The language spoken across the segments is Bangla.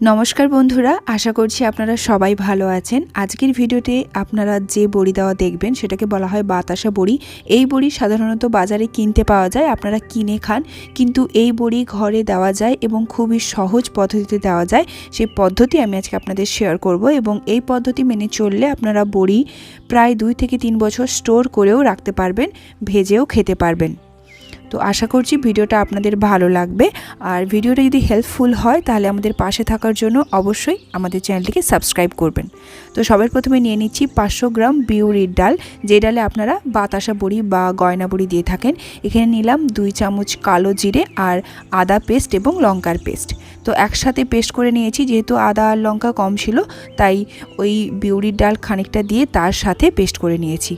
नमस्कार बंधुरा आशा करছি আপনারা সবাই ভালো আছেন। আজকের ভিডিওতে আপনারা যে বড়ি দেওয়া দেখবেন সেটাকে বলা হয় বাতাসা বড়ি। এই বড়ি সাধারণত বাজারে কিনতে পাওয়া যায়, আপনারা কিনে খান, কিন্তু এই বড়ি ঘরে দেওয়া যায় এবং খুবই সহজ পদ্ধতিতে দেওয়া যায়। সেই পদ্ধতি আমি আজকে আপনাদের শেয়ার করব এবং এই পদ্ধতি মেনে চললে আপনারা বড়ি প্রায় 2 থেকে 3 বছর স্টোর করেও রাখতে পারবেন, ভেজেও খেতে পারবেন। তো আশা করছি ভিডিওটা আপনাদের ভালো লাগবে, আর ভিডিওটা যদি হেল্পফুল হয় তাহলে আমাদের পাশে থাকার জন্য অবশ্যই আমাদের চ্যানেলটিকে সাবস্ক্রাইব করবেন। তো সবার প্রথমে নিয়ে নিচ্ছি 500 গ্রাম বিউলির ডাল, যে ডালে আপনারা বাতাসা বড়ি বা গয়না বড়ি দিয়ে থাকেন। এখানে নিলাম 2 চামচ কালো জিরে আর আদা পেস্ট এবং লঙ্কার পেস্ট। তো একসাথে পেস্ট করে নিয়েছি, যেহেতু আদা আর লঙ্কা কম ছিল তাই ওই বিউলির ডাল খানিকটা দিয়ে তার সাথে পেস্ট করে নিয়েছি,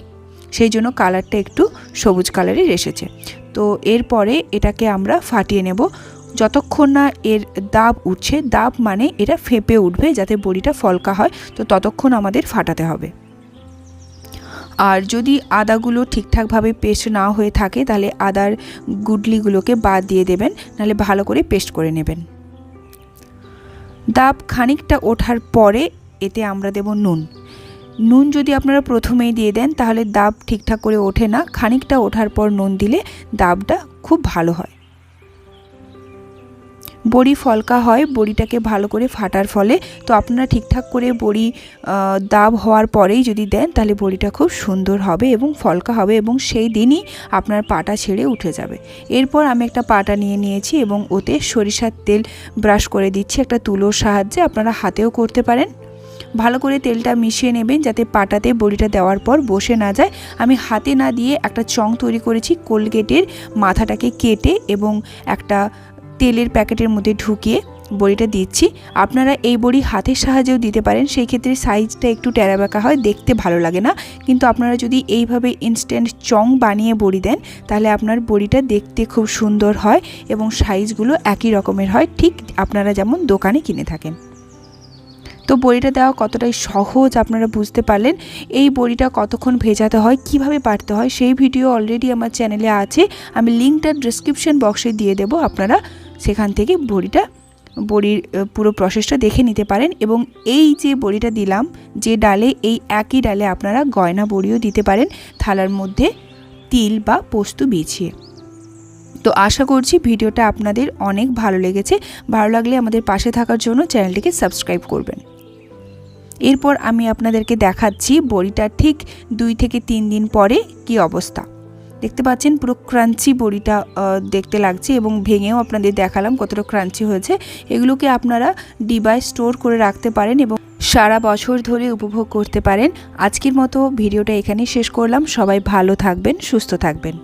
সেই জন্য কালারটা একটু সবুজ কালারের এসেছে। তো এরপরে এটাকে আমরা ফাটিয়ে নেব যতক্ষণ না এর দাব উঠছে। দাব মানে এটা ফেঁপে উঠবে যাতে বড়িটা ফলকা হয়, তো ততক্ষণ আমাদের ফাটাতে হবে। আর যদি আদাগুলো ঠিকঠাকভাবে পেস্ট না হয়ে থাকে তাহলে আদার গুডলিগুলোকে বাদ দিয়ে দেবেন, নাহলে ভালো করে পেস্ট করে নেবেন। দাব খানিকটা ওঠার পরে এতে আমরা দেব নুন। নুন যদি আপনারা প্রথমেই দিয়ে দেন তাহলে দাব ঠিকঠাক করে ওঠে না, খানিকটা ওঠার পর নুন দিলে দাবটা খুব ভালো হয়, বড়ি ফলকা হয় বড়িটাকে ভালো করে ফাটার ফলে। তো আপনারা ঠিকঠাক করে বড়ি দাব হওয়ার পরেই যদি দেন তাহলে বড়িটা খুব সুন্দর হবে এবং ফলকা হবে এবং সেই দিনই আপনার পাটা ছেড়ে উঠে যাবে। এরপর আমি একটা পাটা নিয়ে নিয়েছি এবং ওতে সরিষার তেল ব্রাশ করে দিচ্ছি একটা তুলোর সাহায্যে, আপনারা হাতেও করতে পারেন। ভালো করে তেলটা মিশিয়ে নেবেন যাতে পাটাতে বড়িটা দেওয়ার পর বসে না যায়। আমি হাতে না দিয়ে একটা চং তৈরি করেছি, কোলগেটের মাথাটাকে কেটে এবং একটা তেলের প্যাকেটের মধ্যে ঢুকিয়ে বড়িটা দিচ্ছি। আপনারা এই বড়ি হাতের সাহায্যেও দিতে পারেন, সেই ক্ষেত্রে সাইজটা একটু টেরাবেঁকা হয়, দেখতে ভালো লাগে না। কিন্তু আপনারা যদি এইভাবে ইনস্ট্যান্ট চং বানিয়ে বড়ি দেন তাহলে আপনার বড়িটা দেখতে খুব সুন্দর হয় এবং সাইজগুলো একই রকমের হয়, ঠিক আপনারা যেমন দোকানে কিনে থাকেন। তো বড়িটা দেওয়া কতটাই সহজ আপনারা বুঝতে পারলেন। এই বড়িটা কতক্ষণ ভেজাতে হয়, কিভাবে বাটতে হয় সেই ভিডিও অলরেডি আমার চ্যানেলে আছে, আমি লিঙ্কটা ডেসক্রিপশন বক্সে দিয়ে দেব, আপনারা সেখান থেকে বড়ির পুরো প্রসেসটা দেখে নিতে পারেন। এবং এই যে বড়িটা দিলাম যে ডালে, এই একই ডালে আপনারা গয়না বড়িও দিতে পারেন থালার মধ্যে তিল বা পোস্ত বিছিয়ে। তো আশা করছি ভিডিওটা আপনাদের অনেক ভালো লেগেছে। ভালো লাগলে আমাদের পাশে থাকার জন্য চ্যানেলটিকে সাবস্ক্রাইব করবেন। এরপর আমি আপনাদেরকে দেখাচ্ছি বড়িটা ঠিক 2 থেকে 3 দিন পরে কি অবস্থা। দেখতে পাচ্ছেন পুরো ক্রাঞ্চি বড়িটা দেখতে লাগছে এবং ভেঙেও আপনাদের দেখালাম কতটা ক্রাঞ্চি হয়েছে। এগুলোকে আপনারা ডিবায় স্টোর করে রাখতে পারেন এবং সারা বছর ধরে উপভোগ করতে পারেন। আজকের মতো ভিডিওটা এখানেই শেষ করলাম। সবাই ভালো থাকবেন, সুস্থ থাকবেন।